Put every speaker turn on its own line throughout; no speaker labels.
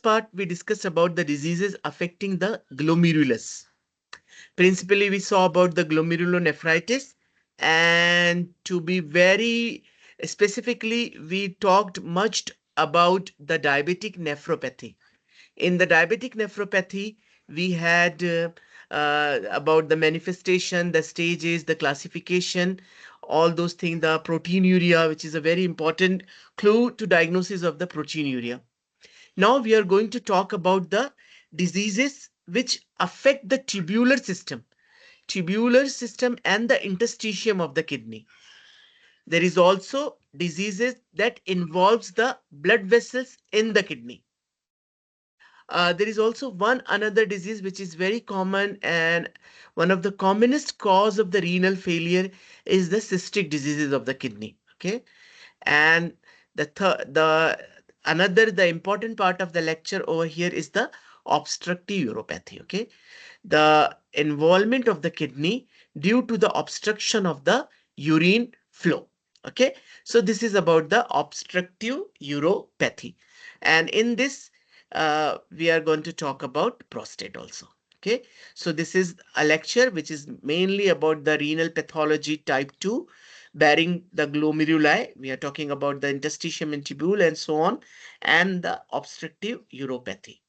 first part, we discussed about the diseases affecting the glomerulus. Principally, we saw about the glomerulonephritis, and to be very specifically, we talked much about the diabetic nephropathy. In the diabetic nephropathy, we had about the manifestation, the stages, the classification, all those things, the proteinuria, which is a very important clue to diagnosis of the proteinuria. Now we are going to talk about the diseases which affect the tubular system and the interstitium of the kidney. There is also diseases that involves the blood vessels in the kidney. There is also one another disease which is very common, and one of the commonest cause of the renal failure is the cystic diseases of the kidney. Okay, and the important part of the lecture over here is the obstructive uropathy. Okay, the involvement of the kidney due to the obstruction of the urine flow. Okay, so this is about the obstructive uropathy, and in this we are going to talk about prostate also. Okay, so this is a lecture which is mainly about the renal pathology type 2 bearing the glomeruli. We are talking about the interstitium and tubule and so on, and the obstructive uropathy.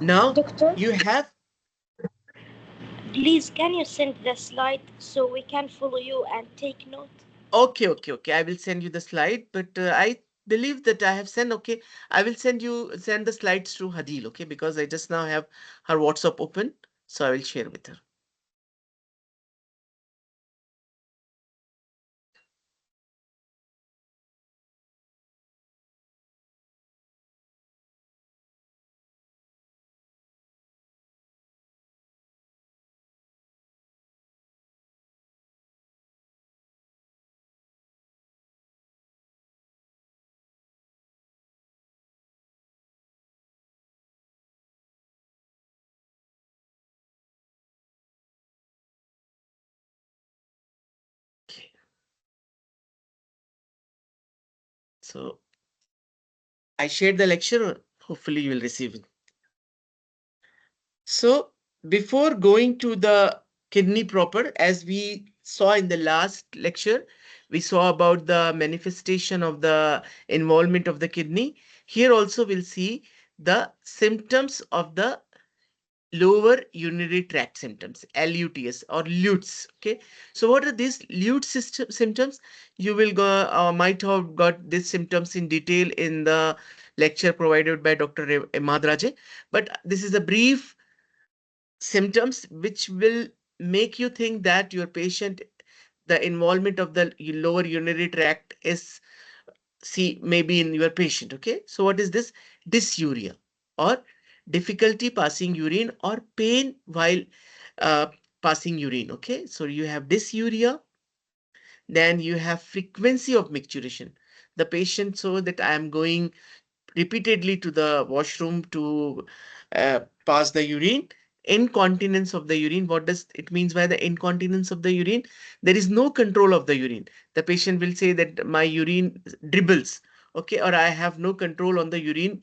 Now
Doctor,
you have.
please can you send the slide so we can follow you and take note?
Okay. I will send you the slide, but I believe that I have sent. Okay, I will send the slides to Hadil. Okay, because I just now have her WhatsApp open, so I will share with her. Okay, so I shared the lecture. Hopefully, you will receive it. So before going to the kidney proper, as we saw in the last lecture, we saw about the manifestation of the involvement of the kidney. Here also we'll see the symptoms of the lower urinary tract symptoms, LUTS or LUTS. Okay, so what are these LUTS symptoms? You will go might have got these symptoms in detail in the lecture provided by Dr. Madraje, but this is a brief symptoms which will make you think that your patient, the involvement of the lower urinary tract is, see, maybe in your patient. Okay, so what is this? Dysuria, or difficulty passing urine, or pain while uh, passing urine. Okay, so you have dysuria. Then you have frequency of micturition. The patient, so that I am going repeatedly to the washroom to pass the urine. Incontinence of the urine. What does it means by the incontinence of the urine? There is no control of the urine. The patient will say that my urine dribbles. Okay, or I have no control on the urine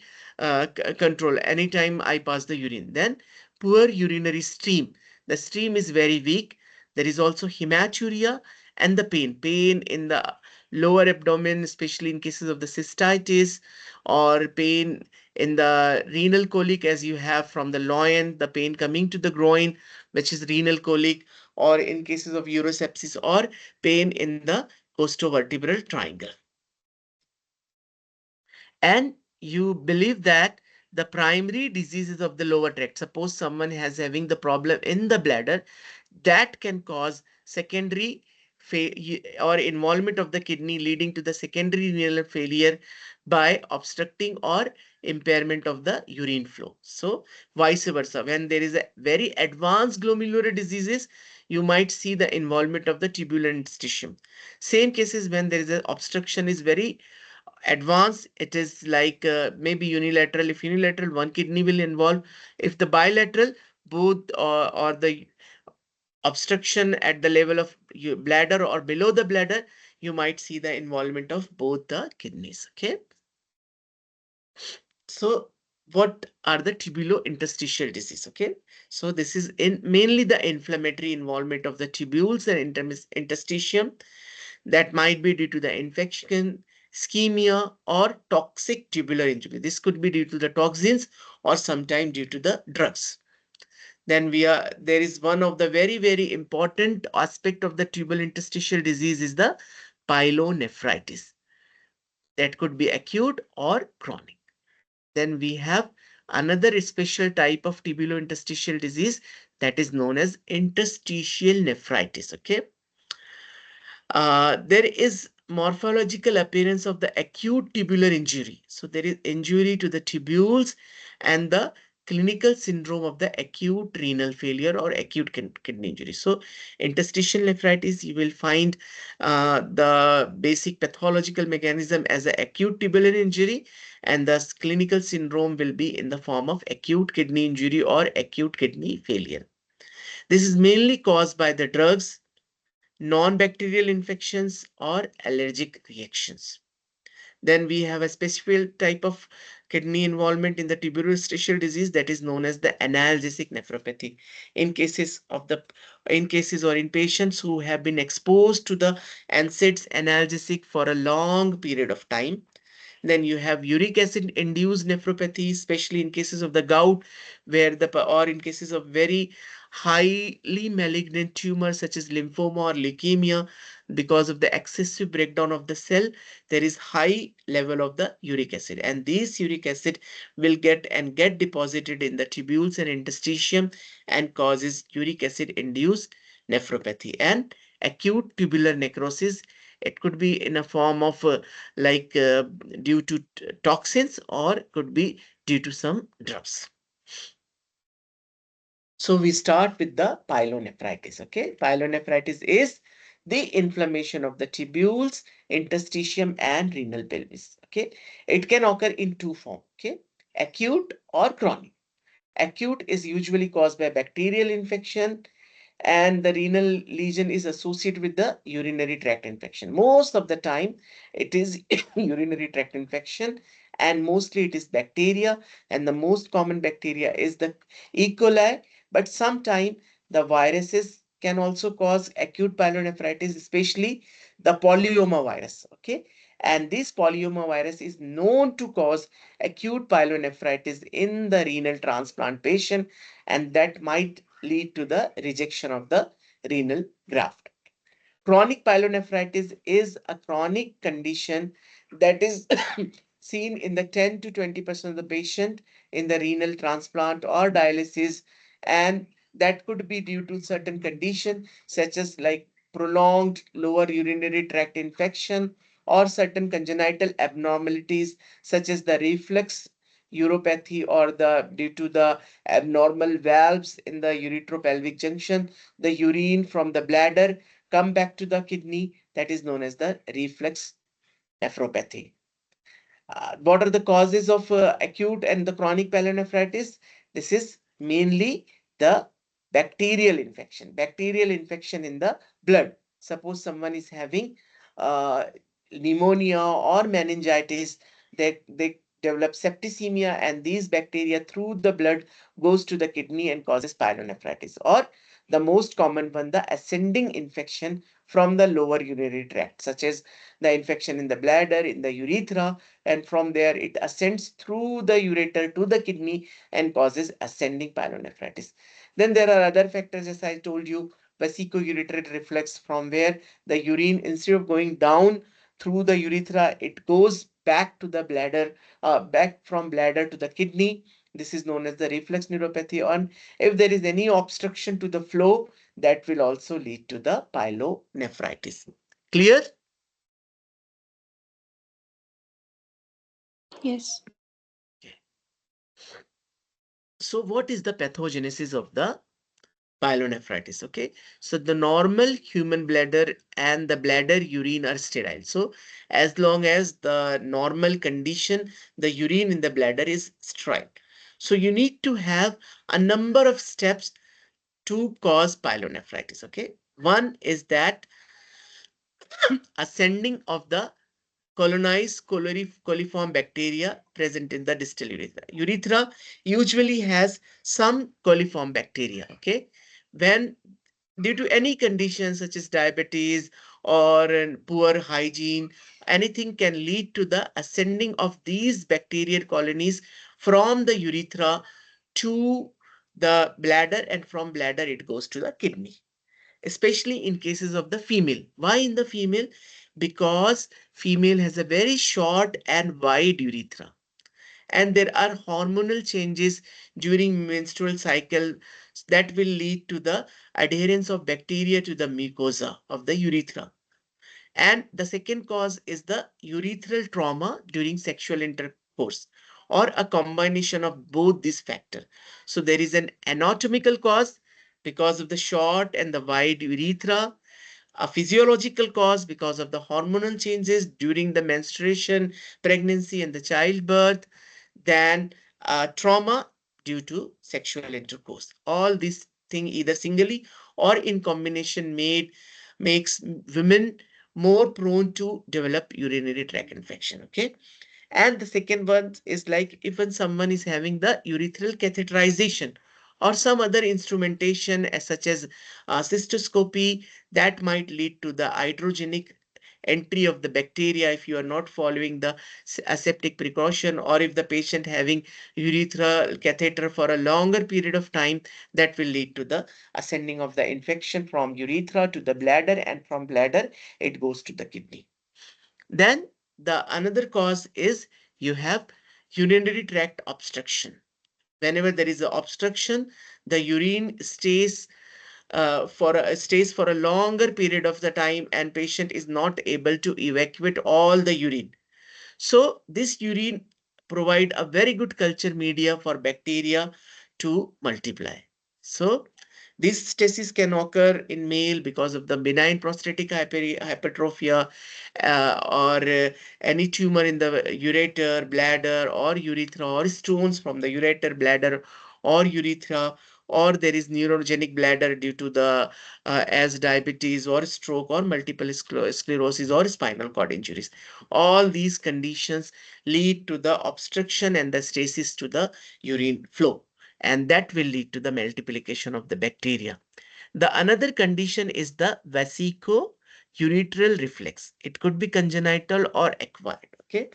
control anytime I pass the urine. Then poor urinary stream. The stream is very weak. There is also hematuria and the pain in the lower abdomen, especially in cases of the cystitis, or pain in the renal colic, as you have from the loin, the pain coming to the groin, which is renal colic, or in cases of urosepsis, or pain in the costovertebral triangle. And you believe that the primary diseases of the lower tract, suppose someone has having the problem in the bladder, that can cause secondary or involvement of the kidney leading to the secondary renal failure by obstructing or impairment of the urine flow. So vice versa, when there is a very advanced glomerular diseases, you might see the involvement of the tubular interstitium. Same cases when there is an obstruction is very advanced, it is like maybe unilateral. If unilateral, one kidney will involve. If the bilateral, both, or the obstruction at the level of your bladder or below the bladder, you might see the involvement of both the kidneys. Okay, So what are the tubulointerstitial disease? Okay, so this is in mainly the inflammatory involvement of the tubules and interstitium that might be due to the infection, ischemia, or toxic tubular injury. This could be due to the toxins or sometimes due to the drugs. Then there is one of the very important aspect of the tubulointerstitial disease is the pyelonephritis. That could be acute or chronic. Then we have another special type of tubulointerstitial disease that is known as interstitial nephritis. Okay, there is morphological appearance of the acute tubular injury. So there is injury to the tubules and the clinical syndrome of the acute renal failure or acute kidney injury. So interstitial nephritis, you will find the basic pathological mechanism as an acute tubular injury, and thus clinical syndrome will be in the form of acute kidney injury or acute kidney failure. This is mainly caused by the drugs, non-bacterial infections, or allergic reactions. Then we have a specific type of kidney involvement in the tuberous disease that is known as the analgesic nephropathy. In cases of the in cases or in patients who have been exposed to the NSAIDs analgesic for a long period of time. Then you have uric acid induced nephropathy, especially in cases of the gout, where or in cases of very highly malignant tumors such as lymphoma or leukemia, because of the excessive breakdown of the cell, there is high level of the uric acid, and this uric acid will get deposited in the tubules and interstitium and causes uric acid induced nephropathy and acute tubular necrosis. It could be in a form of like due to toxins, or could be due to some drugs. So we start with the pyelonephritis. Okay, pyelonephritis is the inflammation of the tubules, interstitium, and renal pelvis. Okay, it can occur in two forms. Okay, acute or chronic. Acute is usually caused by bacterial infection, and the renal lesion is associated with the urinary tract infection. Most of the time, it is urinary tract infection, and mostly it is bacteria, and the most common bacteria is the E. coli, but sometimes the viruses can also cause acute pyelonephritis, especially the polyoma virus. Okay, and this polyoma virus is known to cause acute pyelonephritis in the renal transplant patient, and that might lead to the rejection of the renal graft. Chronic pyelonephritis is a chronic condition that is seen in the 10 to 20% of the patient in the renal transplant or dialysis, and that could be due to certain condition such as like prolonged lower urinary tract infection or certain congenital abnormalities such as the reflux uropathy, or the due to the abnormal valves in the uretropelvic junction, the urine from the bladder come back to the kidney, that is known as the reflux nephropathy. What are the causes of acute and the chronic pyelonephritis? This is mainly the bacterial infection in the blood. Suppose someone is having uh, pneumonia or meningitis, they develop septicemia, and these bacteria through the blood goes to the kidney and causes pyelonephritis. Or the most common one, the ascending infection from the lower urinary tract, such as the infection in the bladder, in the urethra, and from there it ascends through the ureter to the kidney and causes ascending pyelonephritis. Then there are other factors, as I told you, vesicoureteral reflux, from where the urine, instead of going down through the urethra, it goes back to the bladder, back from bladder to the kidney. This is known as the reflex neuropathy. And if there is any obstruction to the flow, that will also lead to the pyelonephritis. Clear?
Yes.
So what is the pathogenesis of the pyelonephritis? Okay, so the normal human bladder and the bladder urine are sterile. So as long as the normal condition, the urine in the bladder is sterile. So you need to have a number of steps to cause pyelonephritis. Okay, one is that ascending of the colonized coliform bacteria present in the distal urethra. Urethra usually has some coliform bacteria. Okay, when due to any condition such as diabetes or poor hygiene, anything can lead to the ascending of these bacterial colonies from the urethra to the bladder, and from bladder it goes to the kidney, especially in cases of the female. Why in the female? Because female has a very short and wide urethra, and there are hormonal changes during menstrual cycle that will lead to the adherence of bacteria to the mucosa of the urethra. And the second cause is the urethral trauma during sexual intercourse, or a combination of both these factors. So there is an anatomical cause because of the short and the wide urethra, a physiological cause because of the hormonal changes during the menstruation, pregnancy, and the childbirth, then trauma due to sexual intercourse. All these things, either singly or in combination, made makes women more prone to develop urinary tract infection. Okay, and the second one is like if when someone is having the urethral catheterization or some other instrumentation such as cystoscopy, that might lead to the hydrogenic entry of the bacteria if you are not following the aseptic precaution, or if the patient having urethral catheter for a longer period of time, that will lead to the ascending of the infection from urethra to the bladder, and from bladder it goes to the kidney. Then the another cause is you have urinary tract obstruction. Whenever there is an obstruction, the urine stays for a longer period of the time, and patient is not able to evacuate all the urine. So this urine provide a very good culture media for bacteria to multiply. So this stasis can occur in male because of the benign prostatic hypertrophy, or any tumor in the ureter, bladder, or urethra, or stones from the ureter, bladder, or urethra, or there is neurogenic bladder due to the as diabetes or stroke or multiple sclerosis or spinal cord injuries. All these conditions lead to the obstruction and the stasis to the urine flow, and that will lead to the multiplication of the bacteria. The another condition is the vesico-urethral reflex. It could be congenital or acquired. Okay.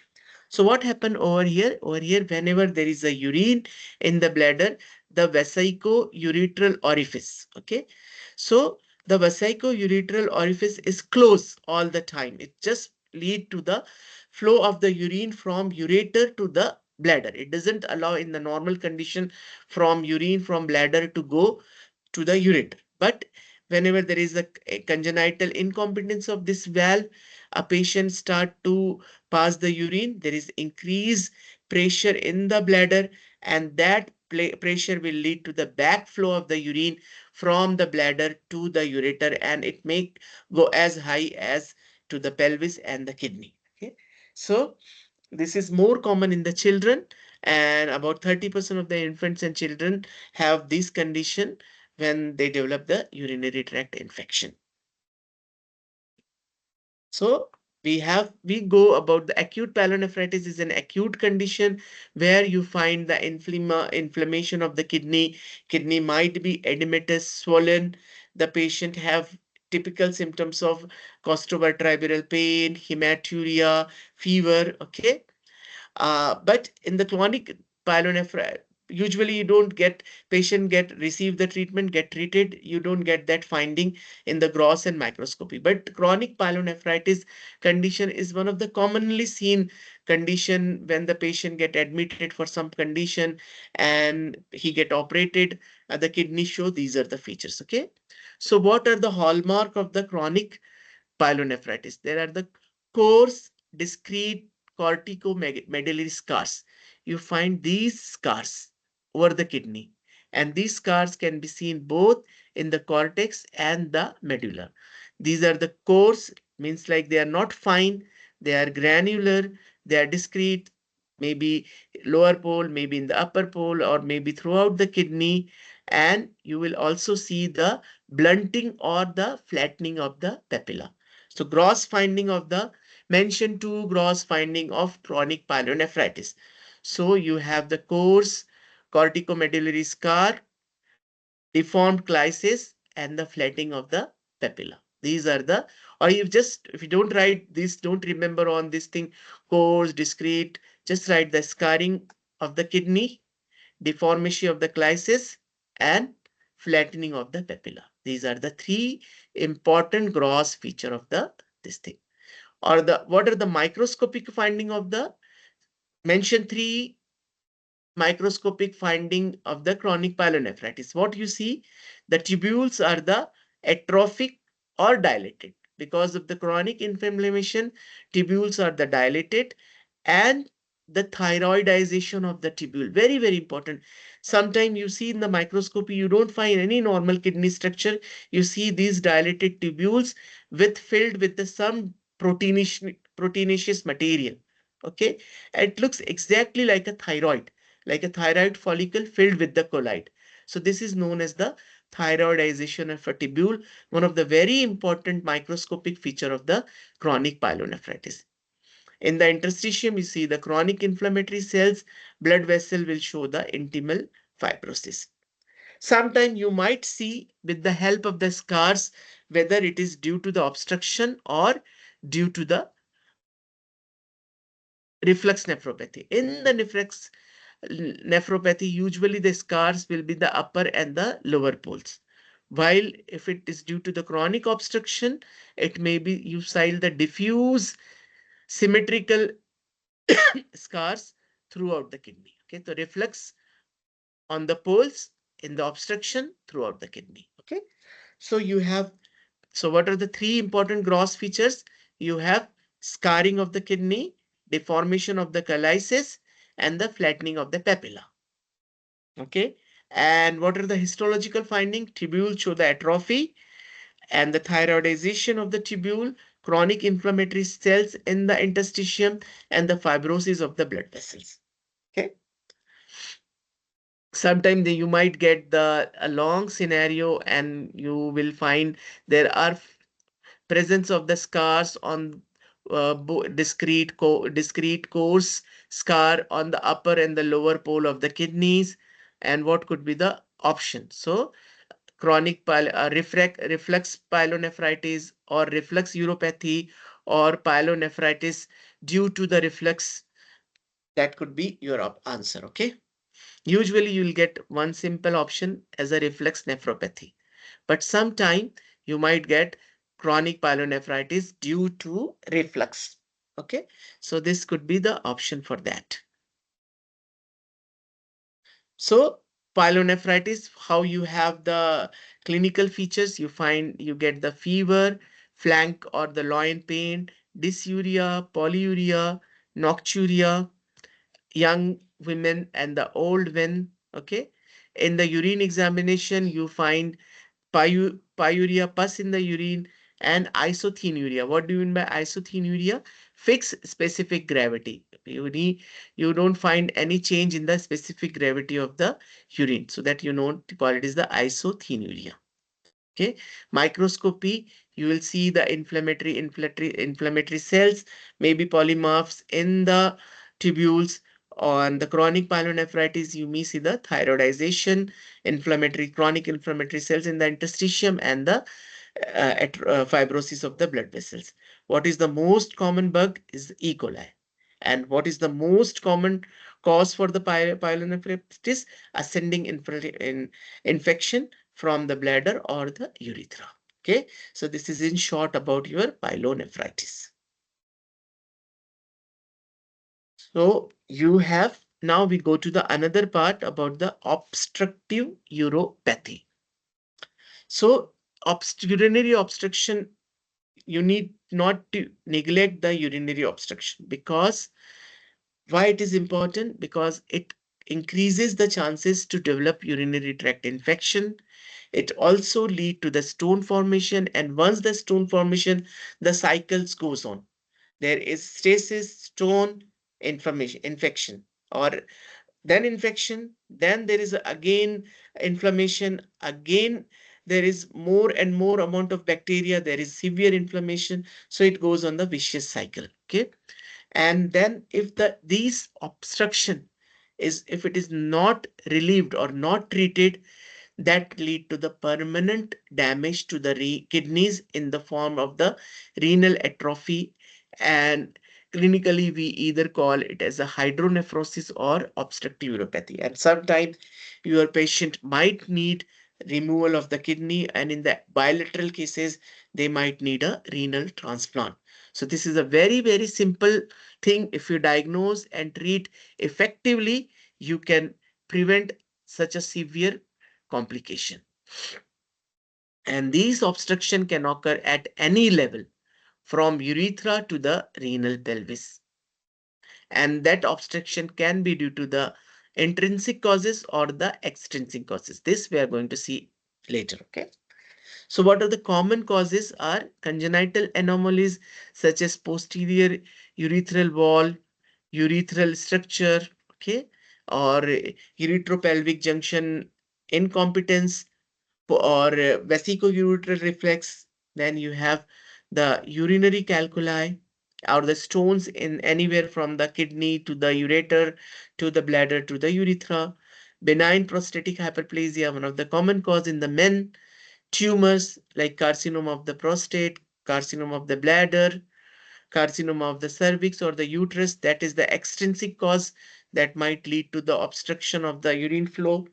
So what happened over here? Over here, whenever there is a urine in the bladder, the vesico-urethral orifice. Okay. So the vesico-urethral orifice is closed all the time. It just lead to the flow of the urine from ureter to the bladder. It doesn't allow in the normal condition from urine from bladder to go to the ureter. But whenever there is a congenital incompetence of this valve, a patient start to pass the urine. There is increased pressure in the bladder, and that pressure will lead to the backflow of the urine from the bladder to the ureter, and it may go as high as to the pelvis and the kidney. Okay, so this is more common in the children, and about 30% of the infants and children have this condition when they develop the urinary tract infection. So we go about the acute pyelonephritis is an acute condition where you find the inflammation of the kidney. Kidney might be edematous, swollen. The patient have typical symptoms of costovertebral pain, hematuria, fever. Okay, but in the chronic pyelonephritis, usually you don't get patient get receive the treatment, get treated. You don't get that finding in the gross and microscopy. But chronic pyelonephritis condition is one of the commonly seen condition when the patient get admitted for some condition and he get operated. The kidney show these are the features. Okay, so what are the hallmark of the chronic pyelonephritis? There are the coarse, discrete corticomedullary scars. You find these scars over the kidney, and these scars can be seen both in the cortex and the medulla. These are the coarse, means like they are not fine, they are granular, they are discrete, maybe lower pole, maybe in the upper pole, or maybe throughout the kidney. And you will also see the blunting or the flattening of the papilla. So gross finding of the Mention two gross finding of chronic pyelonephritis. So you have the coarse corticomedullary scar, deformed chlysis, and the flattening of the papilla. These are the, or you just, if you don't write this, don't remember on this thing, coarse, discrete, just write the scarring of the kidney, deformation of the chlysis, and flattening of the papilla. These are the three important gross feature of the this thing. Or the, what are the microscopic finding of the, mention three microscopic finding of the chronic pyelonephritis. What you see, the tubules are the atrophic or dilated. Because of the chronic inflammation, tubules are the dilated, and the thyroidization of the tubule. Very, very important. Sometimes you see in the microscopy, you don't find any normal kidney structure. You see these dilated tubules with filled with the some proteinaceous material. Okay, it looks exactly like a thyroid follicle filled with the colloid. So this is known as the thyroidization of a tubule, one of the very important microscopic feature of the chronic pyelonephritis. In the interstitium, you see the chronic inflammatory cells, blood vessel will show the intimal fibrosis. Sometimes you might see with the help of the scars whether it is due to the obstruction or due to the reflux nephropathy. In the nephropathy, usually the scars will be the upper and the lower poles. While if it is due to the chronic obstruction, it may be you see the diffuse symmetrical scars throughout the kidney. Okay, so reflux on the poles in the obstruction throughout the kidney. Okay, so you have, so what are the three important gross features? You have scarring of the kidney, deformation of the chelysis, and the flattening of the papilla. Okay. And what are the histological findings? Tubule show the atrophy and the thyroidization of the tubule, chronic inflammatory cells in the interstitium, and the fibrosis of the blood vessels. Okay. Sometimes you might get the a long scenario and you will find there are presence of the scars on discrete coarse scar on the upper and the lower pole of the kidneys. And what could be the option? So chronic reflux pyelonephritis or reflux uropathy or pyelonephritis due to the reflux, that could be your answer. Okay, usually you'll get one simple option as a reflux nephropathy, but sometime you might get chronic pyelonephritis due to reflux. Okay, so this could be the option for that. So pyelonephritis, how you have the clinical features, you find you get the fever, flank or the loin pain, dysuria, polyuria, nocturia, young women and the old men. Okay, in the urine examination you find pyuria, pus in the urine, and isothinuria. What do you mean by isothinuria? Fixed specific gravity. You don't find any change in the specific gravity of the urine, so that you know to call it is the isothinuria. Okay, microscopy, you will see the inflammatory cells, maybe polymorphs in the tubules. On the chronic pyelonephritis, you may see the thyroidization, chronic inflammatory cells in the interstitium, and the fibrosis of the blood vessels. What is the most common bug is E. coli. And what is the most common cause for the pyelonephritis? Ascending infection from the bladder or the urethra. Okay, so this is in short about your pyelonephritis. So you have, now we go to the another part about the obstructive uropathy. So urinary obstruction, you need not to neglect the urinary obstruction. Because why it is important? Because it increases the chances to develop urinary tract infection. It also lead to the stone formation, and once the stone formation, the cycles goes on. There is stasis, stone, infection, or then infection, then there is again inflammation, again there is more and more amount of bacteria, there is severe inflammation, so it goes on the vicious cycle. Okay. And then if these obstruction is, if it is not relieved or not treated, that lead to the permanent damage to the kidneys in the form of the renal atrophy, and clinically we either call it as a hydronephrosis or obstructive uropathy, and sometimes your patient might need removal of the kidney, and in the bilateral cases they might need a renal transplant. So this is a very very simple thing. If you diagnose and treat effectively, you can prevent such a severe complication. And these obstruction can occur at any level, from urethra to the renal pelvis. And that obstruction can be due to the intrinsic causes or the extrinsic causes. This we are going to see later. Okay. So what are the common causes are congenital anomalies such as posterior urethral wall, urethral structure, okay, or uretropelvic junction incompetence, or vesicoureteral reflex. Then you have the urinary calculi, or the stones in anywhere from the kidney to the ureter to the bladder to the urethra. Benign prostatic hyperplasia, one of the common cause in the men. Tumors like carcinoma of the prostate, carcinoma of the bladder, carcinoma of the cervix or the uterus, that is the extrinsic cause that might lead to the obstruction of the urine flow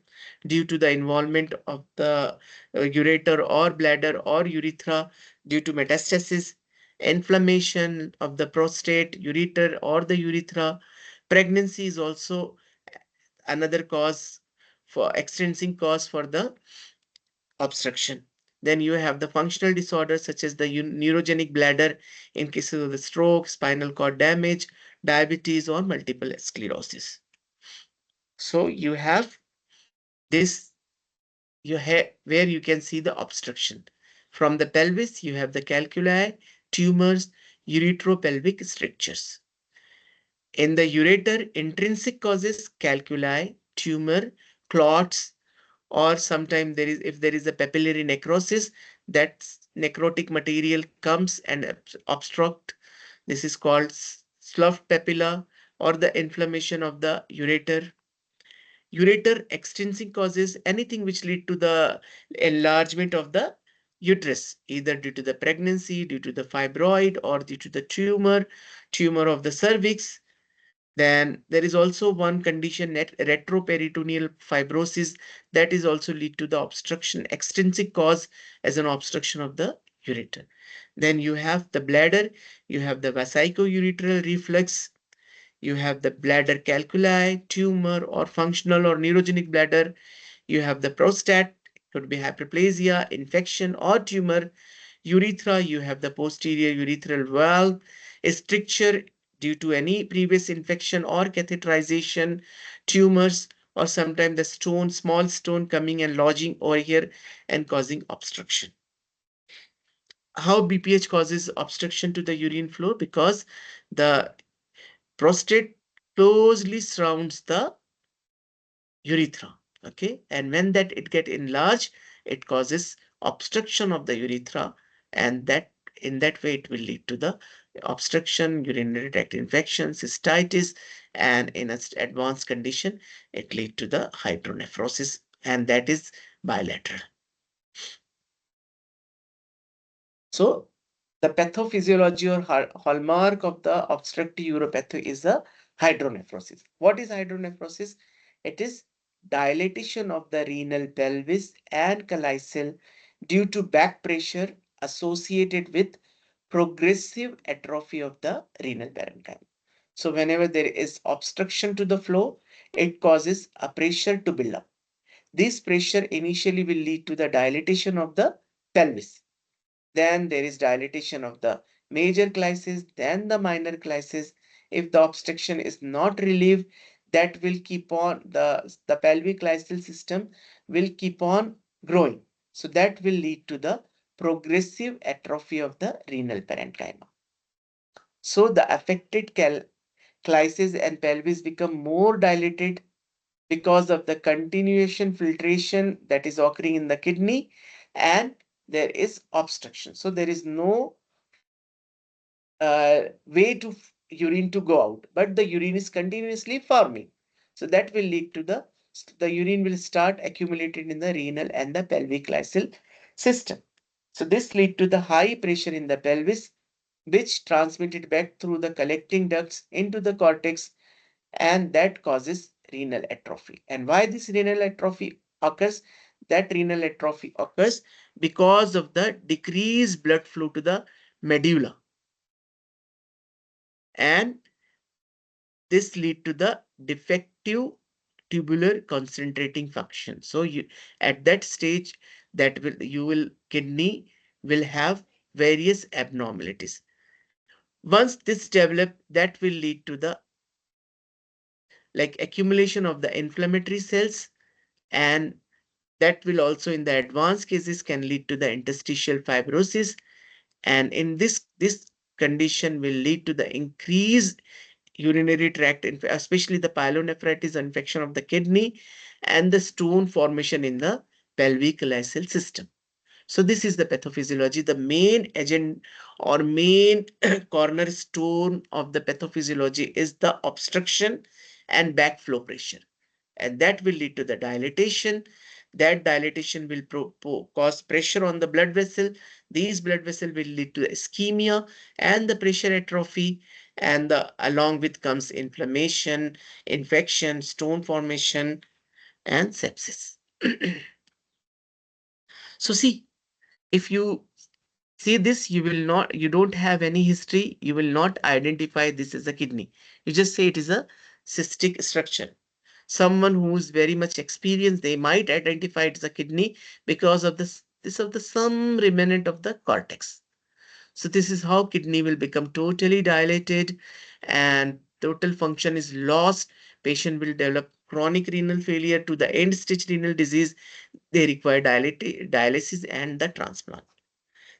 due to the involvement of the ureter or bladder or urethra due to metastasis. Inflammation of the prostate, ureter or the urethra. Pregnancy is also another cause, for extrinsic cause for the obstruction. Then you have the functional disorders such as the neurogenic bladder in cases of the stroke, spinal cord damage, diabetes, or multiple sclerosis. So you have this, you have where you can see the obstruction. From the pelvis, you have the calculi, tumors, uretropelvic strictures. In the ureter, intrinsic causes calculi, tumor, clots, or sometimes there is, if there is a papillary necrosis, that necrotic material comes and obstruct. This is called sloughed papilla, or the inflammation of the ureter. Ureter extrinsic causes anything which lead to the enlargement of the uterus, either due to the pregnancy, due to the fibroid, or due to the tumor of the cervix. Then there is also one condition, retroperitoneal fibrosis, that is also lead to the obstruction, extrinsic cause as an obstruction of the ureter. Then you have the bladder, you have the vesicoureteral reflux, you have the bladder calculi, tumor or functional or neurogenic bladder, you have the prostate, could be hyperplasia, infection or tumor. Urethra, you have the posterior urethral valve, a stricture due to any previous infection or catheterization, tumors, or sometimes the stone, small stone coming and lodging over here and causing obstruction. How BPH causes obstruction to the urine flow? Because the prostate closely surrounds the urethra. Okay, and when that it get enlarged, it causes obstruction of the urethra, and that in that way it will lead to the obstruction, urinary tract infection, cystitis, and in a advanced condition it lead to the hydronephrosis, and that is bilateral. So the pathophysiology or hallmark of the obstructive uropathy is the hydronephrosis. What is hydronephrosis? It is dilatation of the renal pelvis and calycel due to back pressure associated with progressive atrophy of the renal parenchyma. So whenever there is obstruction to the flow, it causes a pressure to build up. This pressure initially will lead to the dilatation of the pelvis, then there is dilatation of the major crisis, then the minor crisis. If the obstruction is not relieved, that will keep on, the pelvic glycel system will keep on growing. So that will lead to the progressive atrophy of the renal parenchyma. So the affected crisis and pelvis become more dilated because of the continuation filtration that is occurring in the kidney. and there is obstruction. So there is no way to urine to go out, but the urine is continuously forming. So that will lead to the urine will start accumulated in the renal and the pelvic lysal system. So this lead to the high pressure in the pelvis, which transmitted back through the collecting ducts into the cortex, and that causes renal atrophy. And why this renal atrophy occurs? That renal atrophy occurs because of the decreased blood flow to the medulla, and this lead to the defective tubular concentrating function. So you, at that stage, that will you will kidney will have various abnormalities. Once this develop, that will lead to the like accumulation of the inflammatory cells, and that will also in the advanced cases can lead to the interstitial fibrosis, and in this condition will lead to the increased urinary tract, especially the pyelonephritis infection of the kidney and the stone formation in the pelvic lysal system. So this is the pathophysiology. The main agent or main cornerstone of the pathophysiology is the obstruction and backflow pressure, and that will lead to the dilatation. That dilatation will cause pressure on the blood vessel. These blood vessel will lead to ischemia and the pressure atrophy, and along with comes inflammation, infection, stone formation, and sepsis. So see, if you see this, you don't have any history, you will not identify this as a kidney. You just say it is a cystic structure. Someone who is very much experienced, they might identify it as a kidney because of this of the some remnant of the cortex. So this is how kidney will become totally dilated and total function is lost. Patient will develop chronic renal failure to the end stage renal disease. They require dialysis and the transplant.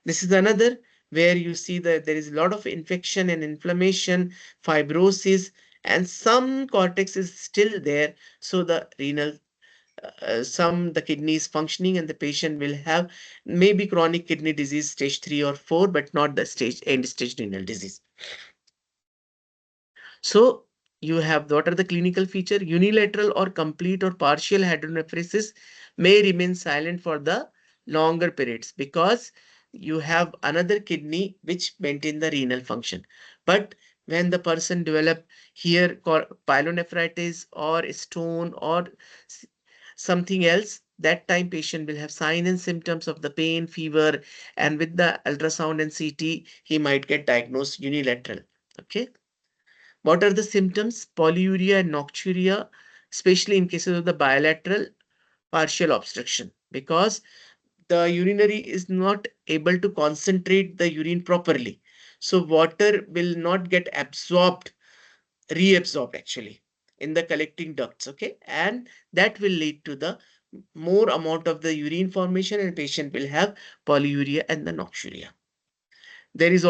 This is another where you see that there is a lot of infection and inflammation, fibrosis, and some cortex is still there. So the renal, some the kidney is functioning, and the patient will have maybe chronic kidney disease stage 3 or 4, but not the stage end stage renal disease. So you have, what are the clinical feature? Unilateral or complete or partial hydronephrosis may remain silent for the longer periods because you have another kidney which maintain the renal function. But when the person develop here pyelonephritis or stone or something else, that time patient will have sign and symptoms of the pain, fever, and with the ultrasound and CT, he might get diagnosed unilateral. Okay. What are the symptoms? Polyuria and nocturia, especially in cases of the bilateral partial obstruction, because the urinary is not able to concentrate the urine properly. So water will not get absorbed, reabsorbed actually in the collecting ducts. Okay. And that will lead to the more amount of the urine formation, and patient will have polyuria and the nocturia. There is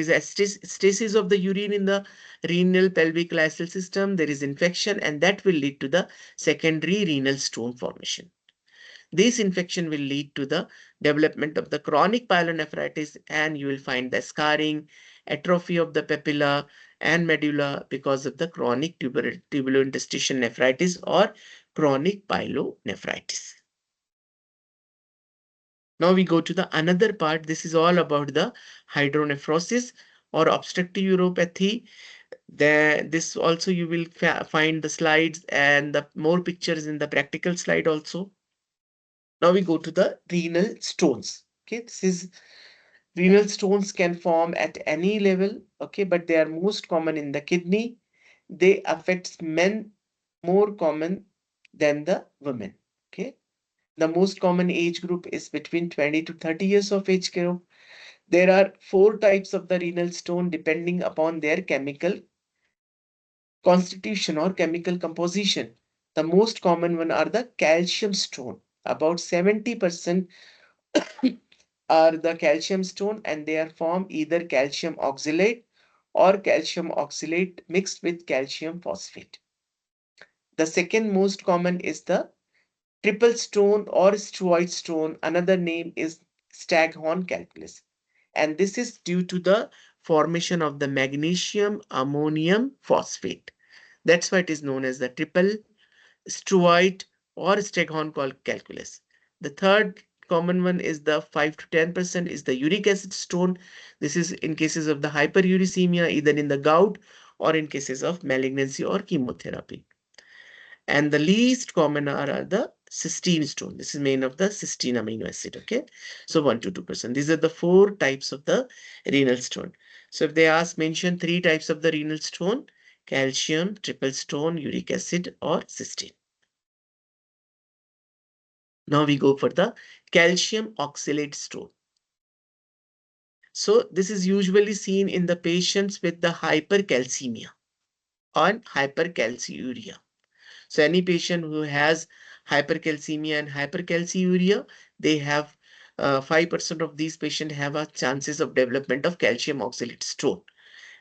a stasis of the urine in the renal pelvic lysal system. There is infection, and that will lead to the secondary renal stone formation. This infection will lead to the development of the chronic pyelonephritis, and you will find the scarring, atrophy of the papilla and medulla because of the chronic tubulointerstitial nephritis or chronic pyelonephritis. Now we go to the another part. This is all about the hydronephrosis or obstructive uropathy. This also you will find the slides and the more pictures in the practical slide also. Now we go to the renal stones. Okay, this is renal stones can form at any level. Okay, but they are most common in the kidney. They affect men more common than the women. Okay, the most common age group is between 20 to 30 years of age group. There are four types of the renal stone depending upon their chemical constitution or chemical composition. The most common one are the calcium stone. About 70% are the calcium stone, and they are formed either calcium oxalate or calcium oxalate mixed with calcium phosphate. The second most common is the Triple stone or steroid stone, another name is staghorn calculus. And this is due to the formation of the magnesium ammonium phosphate. That's why it is known as the triple steroid or staghorn calculus. The third common one is the 5 to 10% is the uric acid stone. This is in cases of the hyperuricemia, either in the gout or in cases of malignancy or chemotherapy. And the least common are the cysteine stone. This is made of the cysteine amino acid. Okay, so 1 to 2%. These are the four types of the renal stone. So if they ask, mention three types of the renal stone: calcium, triple stone, uric acid, or cysteine. Now we go for the calcium oxalate stone. So this is usually seen in the patients with the hypercalcemia or hypercalciuria. So any patient who has hypercalcemia and hypercalciuria, they have 5% of these patients have a chances of development of calcium oxalate stone.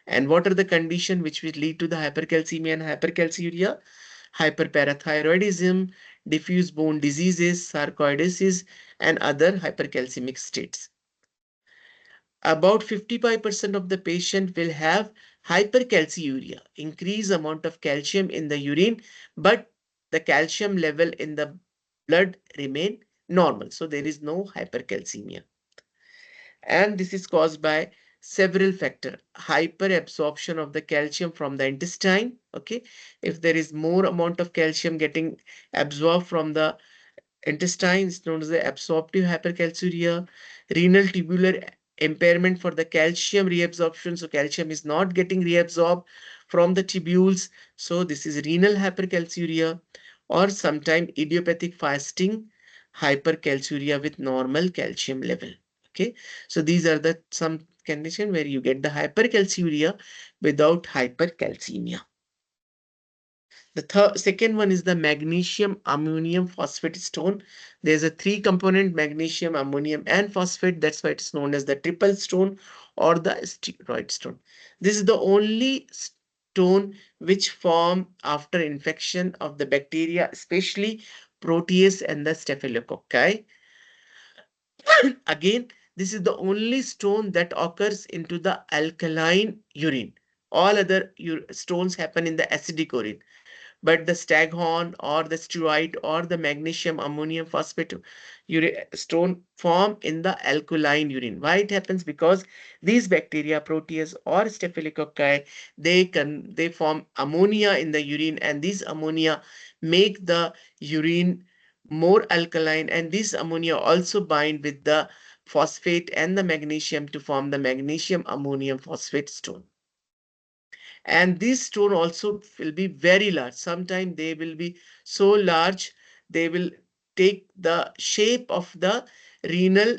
And what are the conditions which will lead to the hypercalcemia and hypercalciuria? Hyperparathyroidism, diffuse bone diseases, sarcoidosis, and other hypercalcemic states. About 55% of the patient will have hypercalciuria, increased amount of calcium in the urine, but the calcium level in the blood remain normal. So there is no hypercalcemia. And this is caused by several factors. Hyperabsorption of the calcium from the intestine. Okay, if there is more amount of calcium getting absorbed from the intestine, is known as the absorptive hypercalciuria. Renal tubular impairment for the calcium reabsorption. So calcium is not getting reabsorbed from the tubules. So this is renal hypercalciuria, or sometimes idiopathic fasting hypercalciuria with normal calcium level. Okay, so these are the some condition where you get the hypercalciuria without hypercalcemia. The second one is the magnesium ammonium phosphate stone. There's a three component: magnesium, ammonium, and phosphate. That's why it's known as the triple stone or the steroid stone. This is the only stone which form after infection of the bacteria, especially protease and the staphylococci. Again, this is the only stone that occurs into the alkaline urine. All other stones happen in the acidic urine, but the staghorn or the steroid or the magnesium ammonium phosphate stone form in the alkaline urine. Why it happens? Because these bacteria, protease or staphylococci, they form ammonia in the urine, and these ammonia make the urine more alkaline, and this ammonia also bind with the phosphate and the magnesium to form the magnesium ammonium phosphate stone. And this stone also will be very large. Sometimes they will be so large, they will take the shape of the renal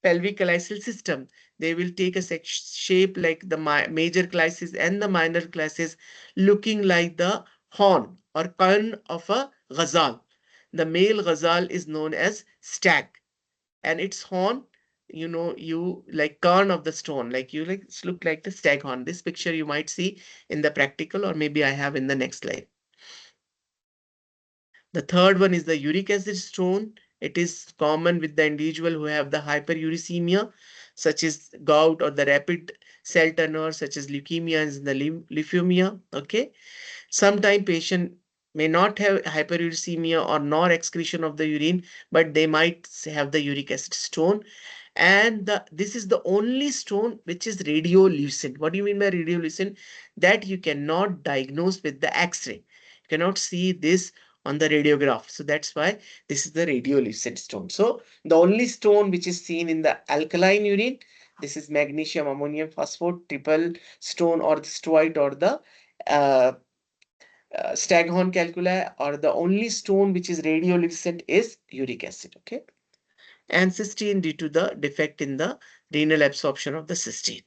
pelvic calyceal system. They will take a shape like the major calyces and the minor calyces, looking like the horn or corn of a ghazal. The male ghazal is known as stag, and its horn, you like corn of the stone, like you like it's look like the stag horn. This picture you might see in the practical, or maybe I have in the next slide. The third one is the uric acid stone. It is common with the individual who have the hyperuricemia, such as gout, or the rapid cell turnover, such as leukemia and the leukemia. Okay, sometimes patient may not have hyperuricemia or nor excretion of the urine, but they might have the uric acid stone. And this is the only stone which is radiolucent. What do you mean by radiolucent? That you cannot diagnose with the X-ray. You cannot see this on the radiograph. So that's why this is the radiolucent stone. So the only stone which is seen in the alkaline urine, this is magnesium ammonium phosphate triple stone, or the steroid, or the uh, staghorn calculi, or the only stone which is radiolucent is uric acid. Okay, and cysteine due to the defect in the renal absorption of the cysteine.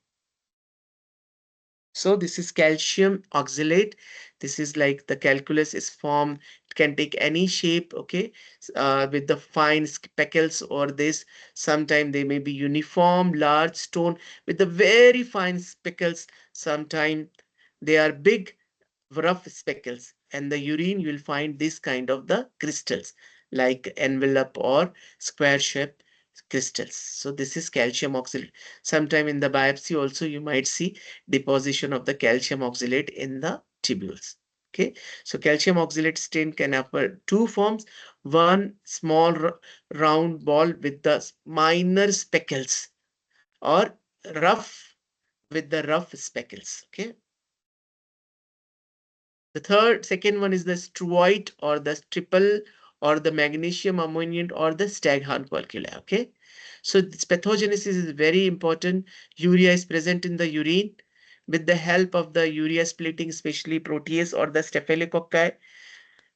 So this is calcium oxalate. This is like the calculus is formed. It can take any shape, okay, with the fine speckles or this. Sometimes they may be uniform, large stone with the very fine speckles. Sometimes they are big, rough speckles. And the urine, you will find this kind of the crystals. like envelope or square shape crystals. So this is calcium oxalate. Sometime in the biopsy also you might see deposition of the calcium oxalate in the tubules. Okay, so calcium oxalate stain can occur two forms. One, small round ball with the minor speckles, or rough with the rough speckles. Okay, the second one is the struoid or the triple or the magnesium ammonium or the staghorn calculi. Okay, so this pathogenesis is very important. Urea is present in the urine. With the help of the urea splitting, especially protease or the staphylococci,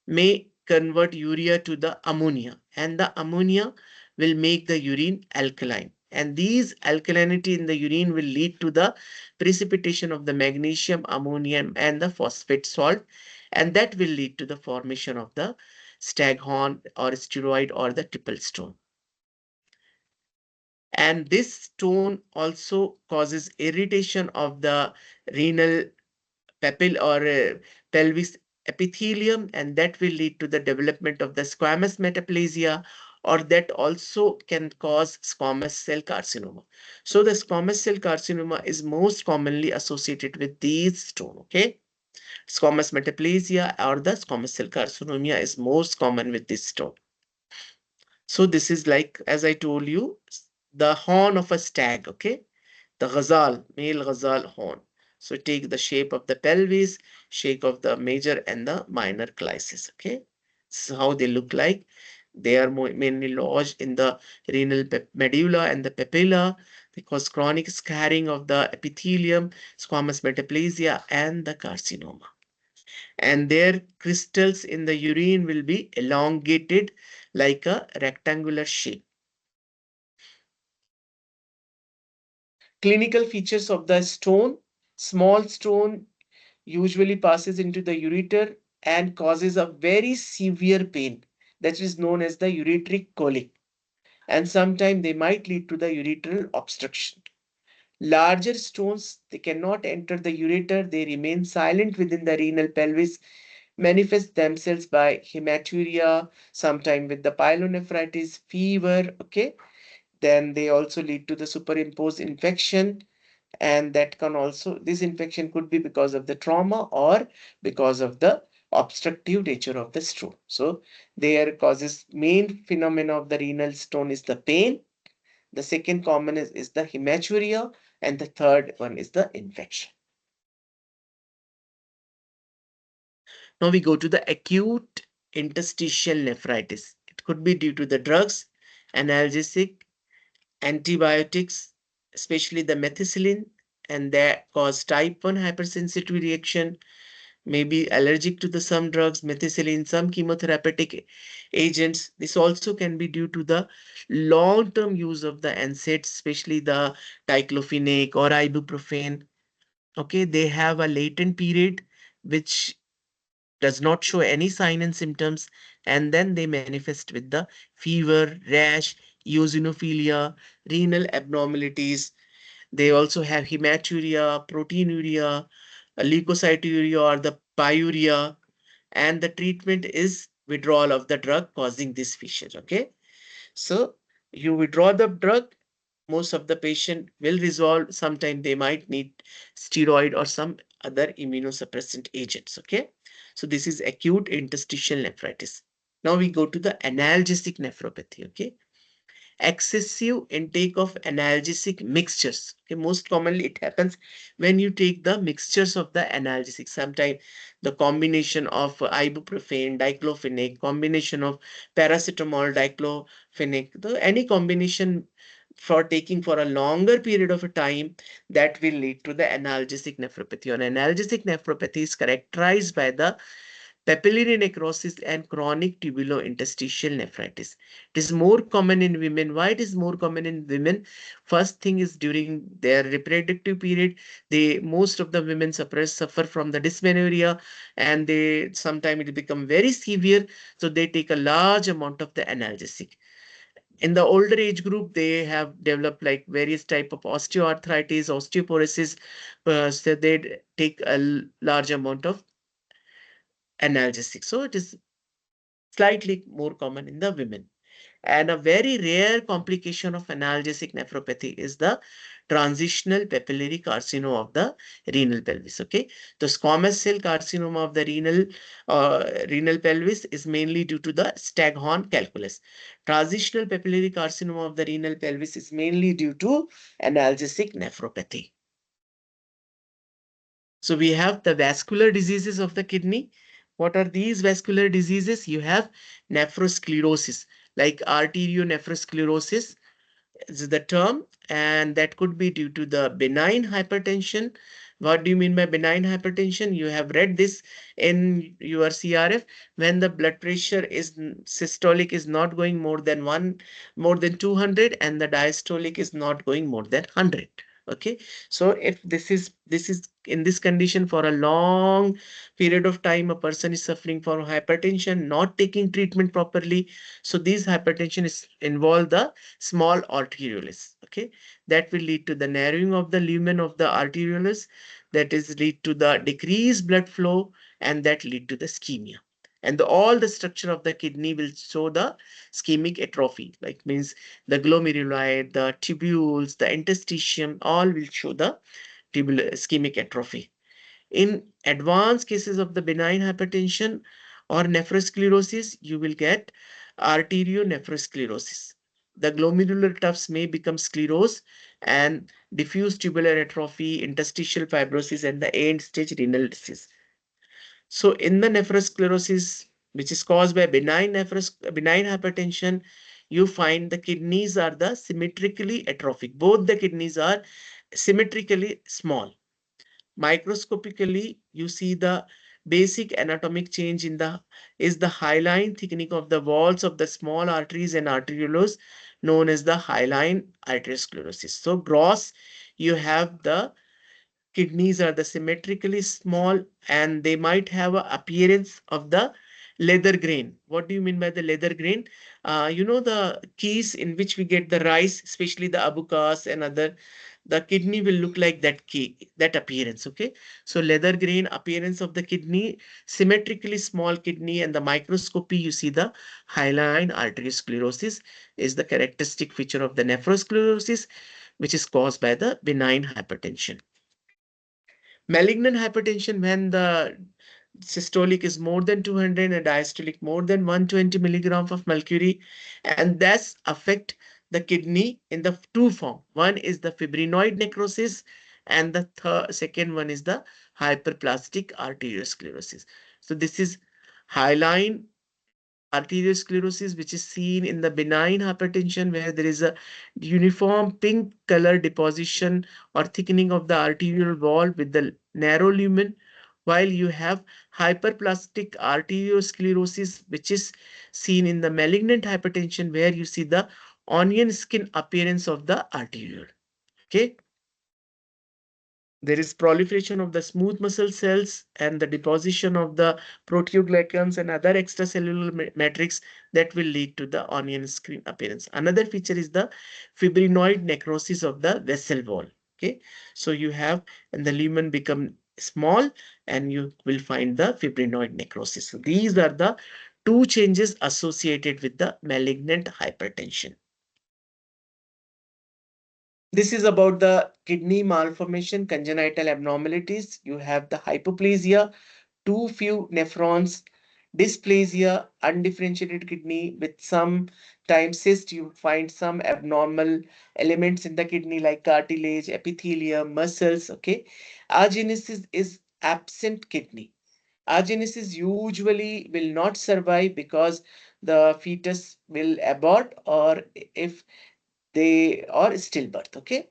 may convert urea to the ammonia, and the ammonia will make the urine alkaline, and these alkalinity in the urine will lead to the precipitation of the magnesium, ammonium and the phosphate salt, and that will lead to the formation of the staghorn or steroid or the triple stone. And this stone also causes irritation of the renal papil or pelvis epithelium, and that will lead to the development of the squamous metaplasia, or that also can cause squamous cell carcinoma. So the squamous cell carcinoma is most commonly associated with these stone. Okay, squamous metaplasia or the squamous cell carcinoma is most common with this stone. So this is like, as I told you, the horn of a stag. Okay, the ghazal, male ghazal horn. So take the shape of the pelvis, shape of the major and the minor clysis. Okay, this is how they look like. They are mainly lodged in the renal medulla and the papilla. They cause chronic scarring of the epithelium, squamous metaplasia, and the carcinoma. And their crystals in the urine will be elongated like a rectangular shape. Clinical features of the stone: small stone usually passes into the ureter and causes a very severe pain that is known as the ureteric colic, and sometimes they might lead to the ureteral obstruction. Larger stones, they cannot enter the ureter, they remain silent within the renal pelvis, manifest themselves by hematuria, sometimes with the pyelonephritis, fever. Okay, then they also lead to the superimposed infection, and that can also, this infection could be because of the trauma or because of the obstructive nature of the stone. So there causes, main phenomena of the renal stone is the pain, the second common is the hematuria, and the third one is the infection. Now we go to the acute interstitial nephritis. It could be due to the drugs, analgesic, antibiotics, especially the methicillin, and that cause type 1 hypersensitivity reaction, may be allergic to the some drugs, methicillin, some chemotherapeutic agents. This also can be due to the long-term use of the NSAIDs, especially the diclofenac or ibuprofen. Okay, they have a latent period which does not show any sign and symptoms, and then they manifest with the fever, rash, eosinophilia, renal abnormalities. They also have hematuria, proteinuria, leukocyturia or the pyuria, and the treatment is withdrawal of the drug causing this fissure. Okay, so you withdraw the drug, most of the patient will resolve. Sometimes they might need steroid or some other immunosuppressant agents. Okay, so this is acute interstitial nephritis. Now we go to the analgesic nephropathy. Okay, excessive intake of analgesic mixtures. Okay, most commonly it happens when you take the mixtures of the analgesic. Sometimes the combination of ibuprofen, diclofenac, combination of paracetamol, diclofenac, any combination for taking for a longer period of a time, that will lead to the analgesic nephropathy. Or analgesic nephropathy is characterized by the papillary necrosis and chronic tubulointerstitial nephritis. It is more common in women. Why it is more common in women? First thing is during their reproductive period, they, most of the women suffer from the dysmenorrhea, and they sometimes it become very severe. So they take a large amount of the analgesic. In the older age group, they have developed like various type of osteoarthritis, osteoporosis. So they take a large amount of analgesic. So it is slightly more common in the women. And a very rare complication of analgesic nephropathy is the transitional papillary carcinoma of the renal pelvis. Okay, the squamous cell carcinoma of the renal pelvis is mainly due to the Staghorn calculus. Transitional papillary carcinoma of the renal pelvis is mainly due to analgesic nephropathy. So we have the vascular diseases of the kidney. What are these vascular diseases? You have nephrosclerosis, like arterionephrosclerosis is the term, and that could be due to the benign hypertension. What do you mean by benign hypertension? You have read this in your CRF. When the blood pressure is systolic is not going more than 200, and the diastolic is not going more than 100. Okay, so if this is in this condition for a long period of time, a person is suffering from hypertension, not taking treatment properly. So these hypertension is involve the small arterioles. Okay, that will lead to the narrowing of the lumen of the arterioles, that is lead to the decreased blood flow, and that lead to the ischemia. And all the structure of the kidney will show the ischemic atrophy, like means the glomeruli, the tubules, the interstitium, all will show the tubular ischemic atrophy. In advanced cases of the benign hypertension or nephrosclerosis, you will get arterionephrosclerosis. The glomerular tufts may become sclerosed, and diffuse tubular atrophy, interstitial fibrosis, and the end stage renal disease. So in the nephrosclerosis, which is caused by benign hypertension, you find the kidneys are the symmetrically atrophic. Both the kidneys are symmetrically small. Microscopically, you see the basic anatomic change in the is the hyaline thickening of the walls of the small arteries and arterioles, known as the hyaline arteriosclerosis. So gross, you have the kidneys are the symmetrically small, and they might have a appearance of the leather grain. What do you mean by the leather grain? You know the keys in which we get the rice, especially the abukas and other, the kidney will look like that key, that appearance. Okay, so leather grain appearance of the kidney, symmetrically small kidney, and the microscopy you see the hyaline arteriosclerosis is the characteristic feature of the nephrosclerosis, which is caused by the benign hypertension. Malignant hypertension, when the systolic is more than 200 and diastolic more than 120 milligram of mercury, and that's affect the kidney in the two form. One is the fibrinoid necrosis, and the second one is the hyperplastic arteriosclerosis. So this is hyaline arteriosclerosis, which is seen in the benign hypertension, where there is a uniform pink color deposition or thickening of the arterial wall with the narrow lumen, while you have hyperplastic arteriosclerosis, which is seen in the malignant hypertension, where you see the onion skin appearance of the arteriole. Okay. There is proliferation of the smooth muscle cells and the deposition of the proteoglycans and other extracellular matrix that will lead to the onion skin appearance. Another feature is the fibrinoid necrosis of the vessel wall. Okay, so you have, and the lumen become small, and you will find the fibrinoid necrosis. So these are the two changes associated with the malignant hypertension. This is about the kidney malformation, congenital abnormalities. You have the hypoplasia, too few nephrons, dysplasia, undifferentiated kidney with some time cyst. You find some abnormal elements in the kidney like cartilage, epithelium, muscles. Okay, agenesis is absent kidney. Agenesis usually will not survive because the fetus will abort, or if they or stillbirth. Okay,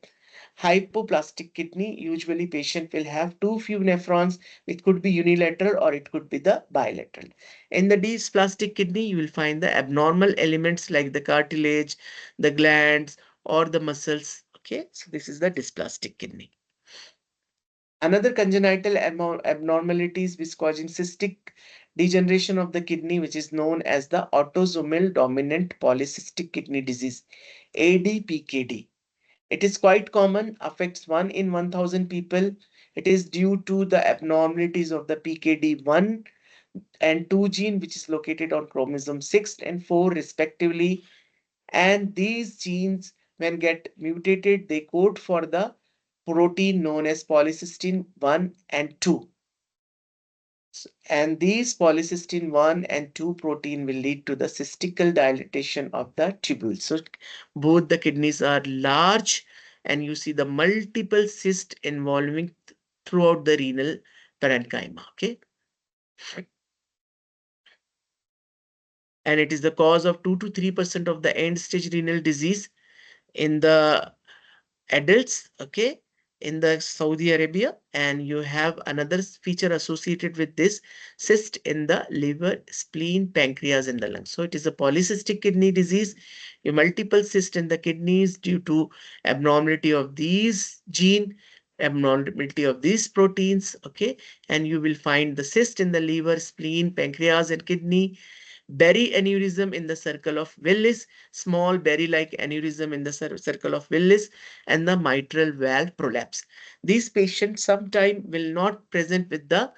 hypoplastic kidney, usually patient will have too few nephrons. It could be unilateral or it could be the bilateral. In the dysplastic kidney, you will find the abnormal elements like the cartilage, the glands, or the muscles. Okay, so this is the dysplastic kidney. Another congenital abnormalities which causing cystic degeneration of the kidney, which is known as the autosomal dominant polycystic kidney disease, ADPKD. It is quite common, affects 1 in 1000 people. It is due to the abnormalities of the PKD1, and 2 gene which is located on chromosome 6 and 4 respectively, and these genes when get mutated they code for the protein known as polycystin 1 and 2. And these polycystin 1 and 2 protein will lead to the cystical dilatation of the tubules. So both the kidneys are large, and you see the multiple cysts involving throughout the renal parenchyma. Okay, and it is the cause of 2 to 3% of the end stage renal disease in the adults, okay, in the Saudi Arabia. And you have another feature associated with this cyst in the liver, spleen, pancreas, and the lungs. So it is a polycystic kidney disease. You multiple cyst in the kidneys due to abnormality of these gene, abnormality of these proteins, okay, and you will find the cyst in the liver, spleen, pancreas, and kidney. Berry aneurysm in the circle of Willis, small berry-like aneurysm in the circle of Willis, and the mitral valve prolapse. These patients sometimes will not present with the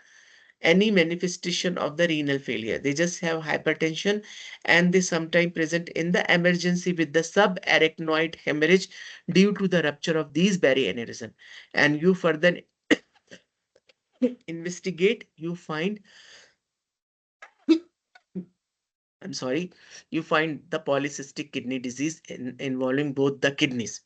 any manifestation of the renal failure. They just have hypertension, and they sometimes present in the emergency with the subarachnoid hemorrhage due to the rupture of these berry aneurysm. And you further investigate, you find, I'm sorry, you find the polycystic kidney disease involving both the kidneys.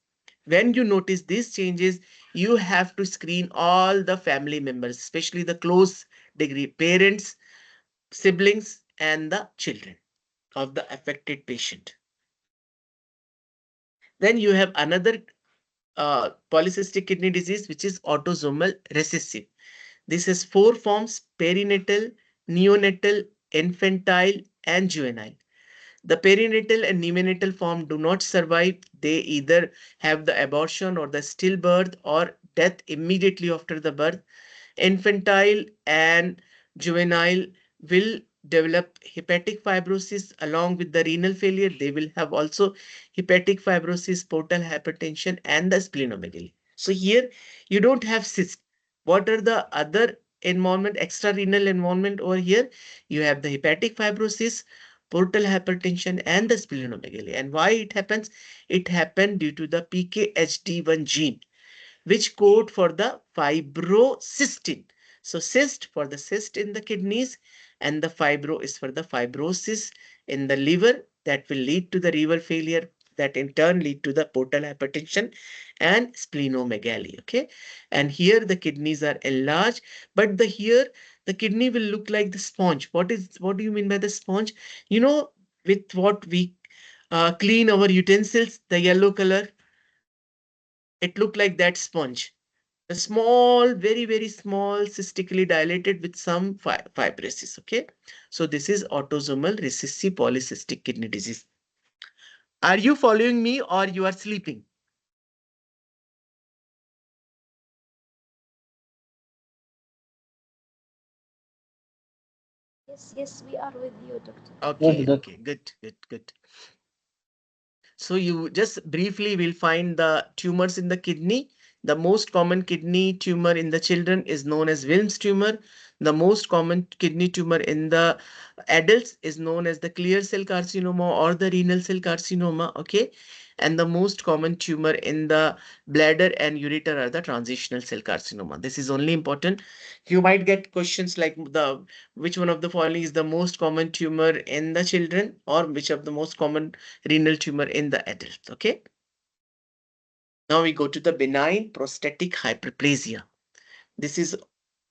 When you notice these changes, you have to screen all the family members, especially the close degree parents, siblings, and the children of the affected patient. Then you have another polycystic kidney disease, which is autosomal recessive. This has four forms: perinatal, neonatal, infantile, and juvenile. The perinatal and neonatal form do not survive. They either have the abortion or the stillbirth or death immediately after the birth. Infantile and juvenile will develop hepatic fibrosis along with the renal failure. They will have also hepatic fibrosis, portal hypertension, and the splenomegaly. So here you don't have cyst. What are the other involvement, extra renal involvement over here? You have the hepatic fibrosis, portal hypertension, and the splenomegaly. And why it happens? It happened due to the PKHD1 gene, which code for the fibrocystin. So cyst for the cyst in the kidneys, and the fibro is for the fibrosis in the liver that will lead to the renal failure, that in turn lead to the portal hypertension and splenomegaly. Okay, and here the kidneys are enlarged, but the here the kidney will look like the sponge. What do you mean by the sponge? You know, with what we clean our utensils, the yellow color, it looked like that sponge. A small, very, very small, cystically dilated with some fibrosis. Okay. So this is autosomal recessive polycystic kidney disease. Are you following me or you are sleeping?
Yes, yes, we are with you, doctor.
Okay, okay, good, good, good. So you just briefly will find the tumors in the kidney. The most common kidney tumor in the children is known as Wilms tumor. The most common kidney tumor in the adults is known as the clear cell carcinoma or the renal cell carcinoma. Okay. And the most common tumor in the bladder and ureter are the transitional cell carcinoma. This is only important. You might get questions like the which one of the following is the most common tumor in the children, or which of the most common renal tumor in the adult. Okay. Now we go to the benign prostatic hyperplasia. This is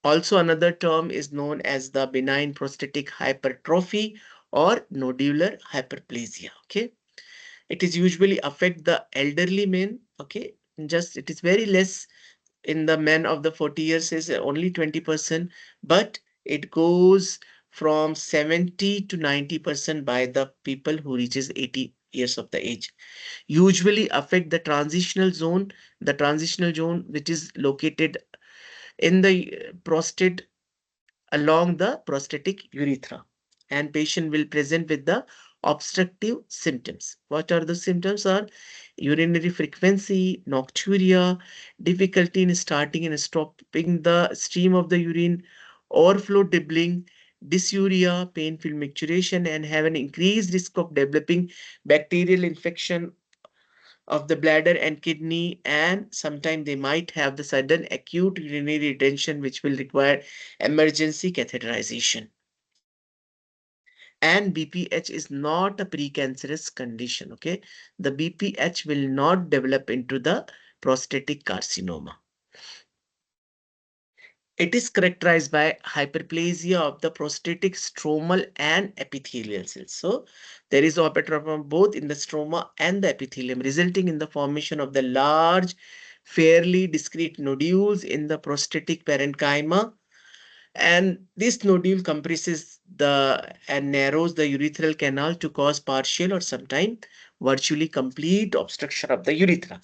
also another term is known as the benign prostatic hypertrophy or nodular hyperplasia. Okay. It is usually affect the elderly men. Okay. Just it is very less in the men of the 40 years, is only 20%, but it goes from 70 to 90% by the people who reaches 80 years of the age. Usually affect the transitional zone which is located in the prostate along the prostatic urethra, and patient will present with the obstructive symptoms. What are the symptoms? Are urinary frequency, nocturia, difficulty in starting and stopping the stream of the urine, overflow dribbling, dysuria, painful micturition, and have an increased risk of developing bacterial infection of the bladder and kidney, and sometimes they might have the sudden acute urinary retention which will require emergency catheterization. And BPH is not a precancerous condition. Okay, the BPH will not develop into the prostatic carcinoma. It is characterized by hyperplasia of the prostatic stromal and epithelial cells. So there is opetrauma both in the stroma and the epithelium, resulting in the formation of the large, fairly discrete nodules in the prostatic parenchyma. And this nodule compresses the and narrows the urethral canal to cause partial or sometimes virtually complete obstruction of the urethra.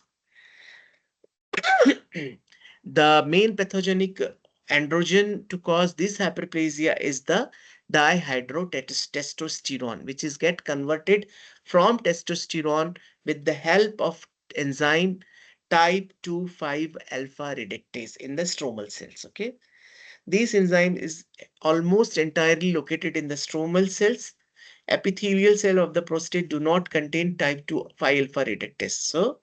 The main pathogenic androgen to cause this hyperplasia is the dihydrotestosterone, which is get converted from testosterone with the help of enzyme type 2,5 alpha reductase in the stromal cells. Okay, this enzyme is almost entirely located in the stromal cells. Epithelial cell of the prostate do not contain type 2,5 alpha reductase. So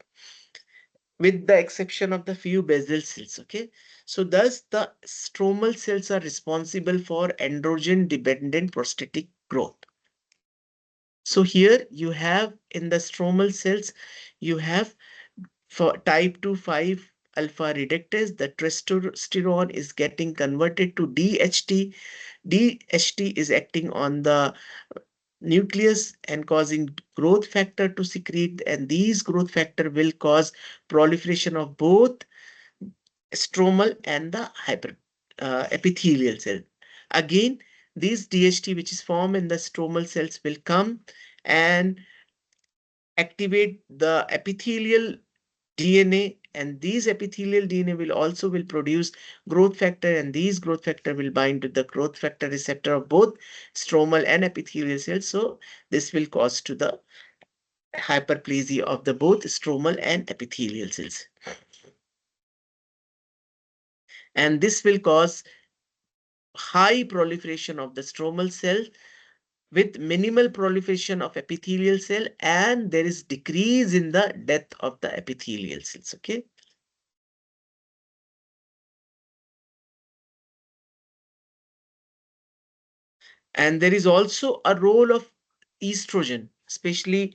with the exception of the few basal cells. Okay, so thus the stromal cells are responsible for androgen dependent prostatic growth. So here you have in the stromal cells, you have for type 2,5 alpha reductase, the testosterone is getting converted to DHT. DHT is acting on the nucleus and causing growth factor to secrete, and these growth factor will cause proliferation of both stromal and the hyper epithelial cell. Again, this DHT which is formed in the stromal cells will come and activate the epithelial DNA, and these epithelial DNA will also will produce growth factor, and these growth factor will bind to the growth factor receptor of both stromal and epithelial cells. So this will cause to the hyperplasia of the both stromal and epithelial cells, and this will cause high proliferation of the stromal cell with minimal proliferation of epithelial cell, and there is decrease in the death of the epithelial cells. Okay, and there is also a role of estrogen, especially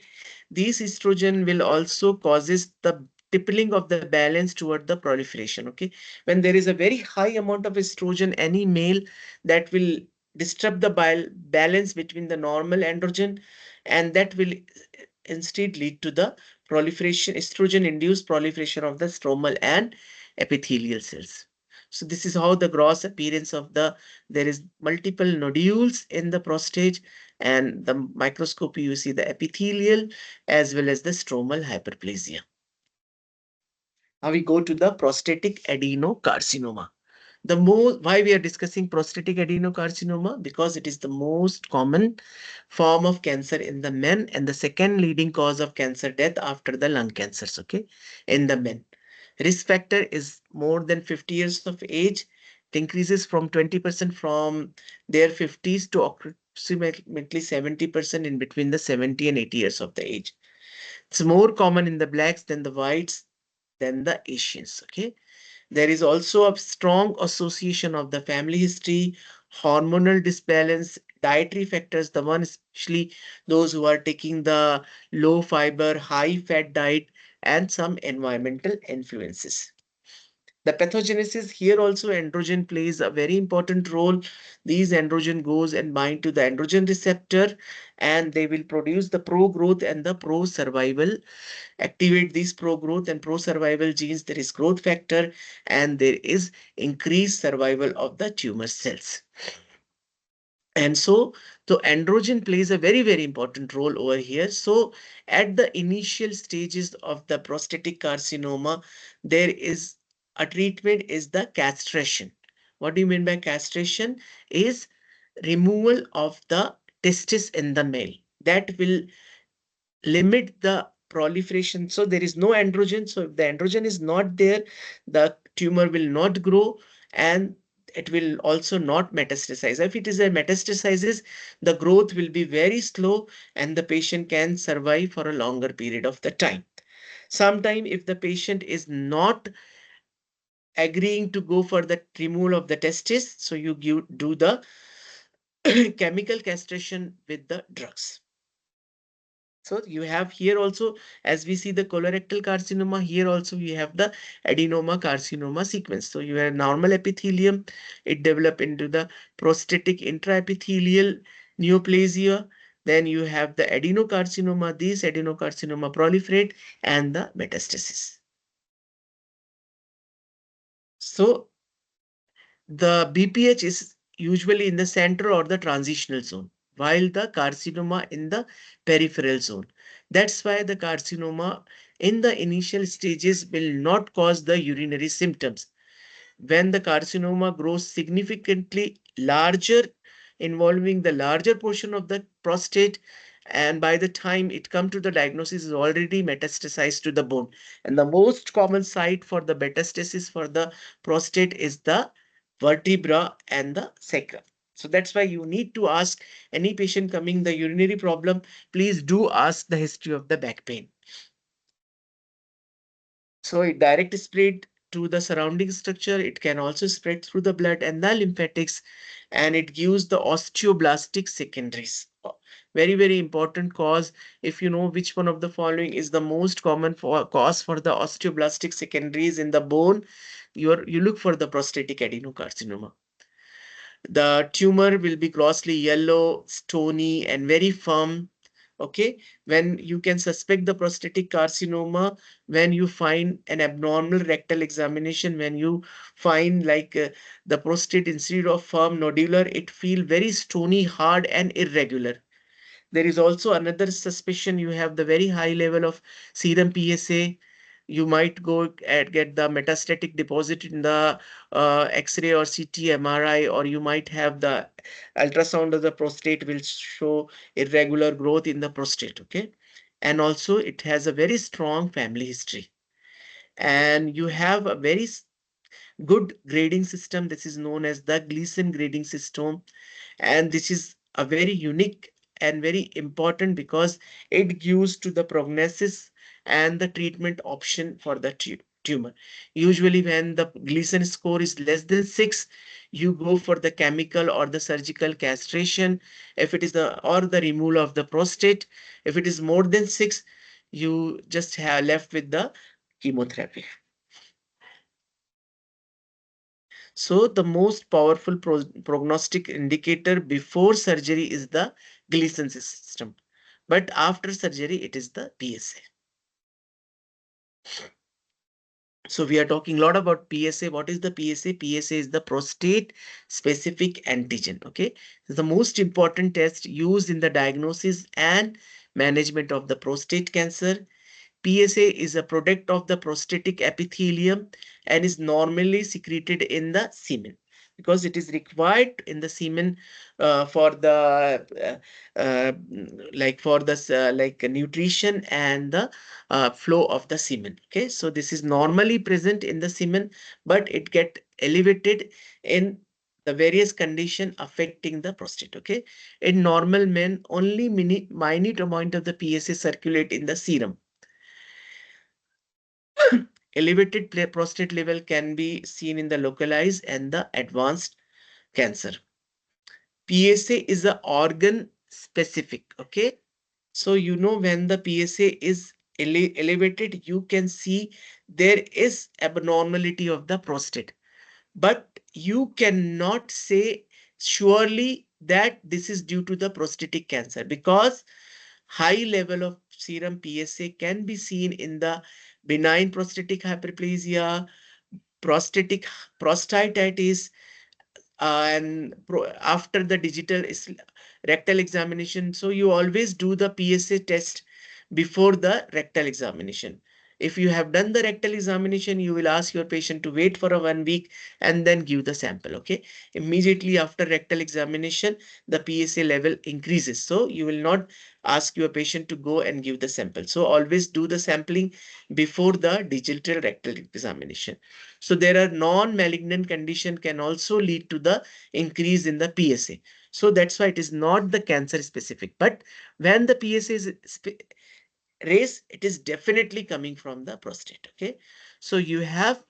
these estrogen will also causes the tippling of the balance toward the proliferation. Okay, when there is a very high amount of estrogen, any male, that will disturb the balance between the normal androgen, and that will instead lead to the proliferation, estrogen induced proliferation of the stromal and epithelial cells. So this is how the gross appearance of the, there is multiple nodules in the prostate, and the microscopy you see the epithelial as well as the stromal hyperplasia. Now we go to the prostatic adenocarcinoma. The most, why we are discussing prostatic adenocarcinoma, because it is the most common form of cancer in the men and the second leading cause of cancer death after the lung cancers. Okay, in the men, risk factor is more than 50 years of age. It increases from 20% from their 50s to approximately 70% in between the 70 and 80 years of the age. It's more common in the blacks than the whites than the Asians. Okay, there is also a strong association of the family history, hormonal disbalance, dietary factors, the one especially those who are taking the low fiber, high fat diet, and some environmental influences. The pathogenesis here also androgen plays a very important role. These androgen goes and bind to the androgen receptor, and they will produce the pro growth and the pro survival, activate these pro growth and pro survival genes. There is growth factor, and there is increased survival of the tumor cells. And so the androgen plays a very, very important role over here. So at the initial stages of the prostatic carcinoma, there is a treatment is the castration. What do you mean by castration? Is removal of the testis in the male. That will limit the proliferation. So there is no androgen. So if the androgen is not there, the tumor will not grow, and it will also not metastasize. If it is a metastasizes, the growth will be very slow and the patient can survive for a longer period of the time. Sometime if the patient is not agreeing to go for the removal of the testis, so you do the chemical castration with the drugs. So you have here also, as we see the colorectal carcinoma, here also you have the adenoma carcinoma sequence. So you have normal epithelium, it develop into the prostatic intraepithelial neoplasia. Then you have the adenocarcinoma, these adenocarcinoma proliferate and the metastasis. So the BPH is usually in the center or the transitional zone, while the carcinoma in the peripheral zone. That's why the carcinoma in the initial stages will not cause the urinary symptoms. When the carcinoma grows significantly larger, involving the larger portion of the prostate, and by the time it comes to the diagnosis is already metastasized to the bone. And the most common site for the metastasis for the prostate is the vertebra and the sacrum. So that's why you need to ask any patient coming the urinary problem, please do ask the history of the back pain. So it direct spread to the surrounding structure. It can also spread through the blood and the lymphatics, and it gives the osteoblastic secondaries. Very, very important cause. If you know which one of the following is the most common cause for the osteoblastic secondaries in the bone, you look for the prostatic adenocarcinoma. The tumor will be grossly yellow, stony, and very firm. Okay, when you can suspect the prostatic carcinoma, when you find an abnormal rectal examination, when you find like the prostate instead of firm nodular, it feel very stony, hard, and irregular. There is also another suspicion. You have the very high level of serum PSA. You might go and get the metastatic deposit in the X-ray or CT, MRI, or you might have the ultrasound of the prostate will show irregular growth in the prostate. Okay, and also it has a very strong family history, and you have a very good grading system. This is known as the Gleason grading system, and this is a very unique and very important because it gives to the prognosis and the treatment option for the tumor. Usually when the Gleason score is less than 6, you go for the chemical or the surgical castration, if it is the or the removal of the prostate. If it is more than 6, you just have left with the chemotherapy. So the most powerful prognostic indicator before surgery is the Gleason system, but after surgery it is the PSA. So we are talking a lot about PSA. What is the PSA? PSA is the prostate specific antigen. Okay, it's the most important test used in the diagnosis and management of the prostate cancer. PSA is a product of the prostatic epithelium and is normally secreted in the semen because it is required in the semen for the like for the like nutrition and the flow of the semen. Okay, so this is normally present in the semen, but it get elevated in the various condition affecting the prostate. Okay, in normal men only minute amount of the PSA circulate in the serum. Elevated prostate level can be seen in the localized and the advanced cancer. PSA is a organ specific. Okay. So, you know, when the PSA is elevated, you can see there is abnormality of the prostate. But you cannot say surely that this is due to the prostatic cancer because high level of serum PSA can be seen in the benign prostatic hyperplasia, prostatic prostatitis, and after the digital rectal examination. So you always do the PSA test before the rectal examination. If you have done the rectal examination, you will ask your patient to wait for a 1 week and then give the sample. Okay. Immediately after rectal examination, the PSA level increases. So you will not ask your patient to go and give the sample. So always do the sampling before the digital rectal examination. So there are non-malignant condition can also lead to the increase in the PSA. So that's why it is not the cancer specific. But when the PSA is raise, it is definitely coming from the prostate. Okay. So you have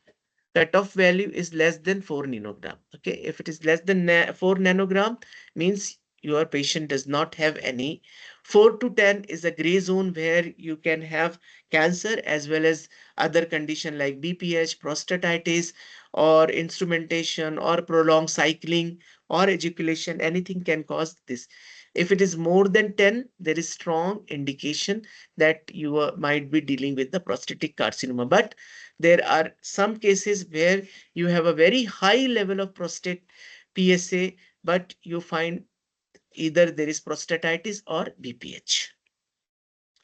cutoff value is less than 4 nanogram. Okay. If it is less than 4 nanogram, means your patient does not have any. 4 to 10 is a gray zone where you can have cancer as well as other condition like BPH, prostatitis, or instrumentation, or prolonged cycling, or ejaculation. Anything can cause this. If it is more than 10, there is strong indication that you might be dealing with the prostatic carcinoma. But there are some cases where you have a very high level of prostate PSA, but you find either there is prostatitis or BPH.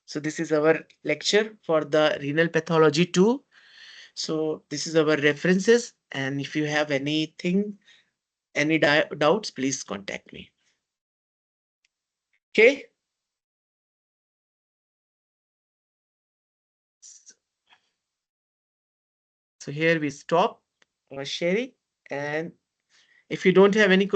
So this is our lecture for the renal pathology too. So this is our references, and if you have anything, any doubts, please contact me. Okay. So here we stop our sharing, and if you don't have any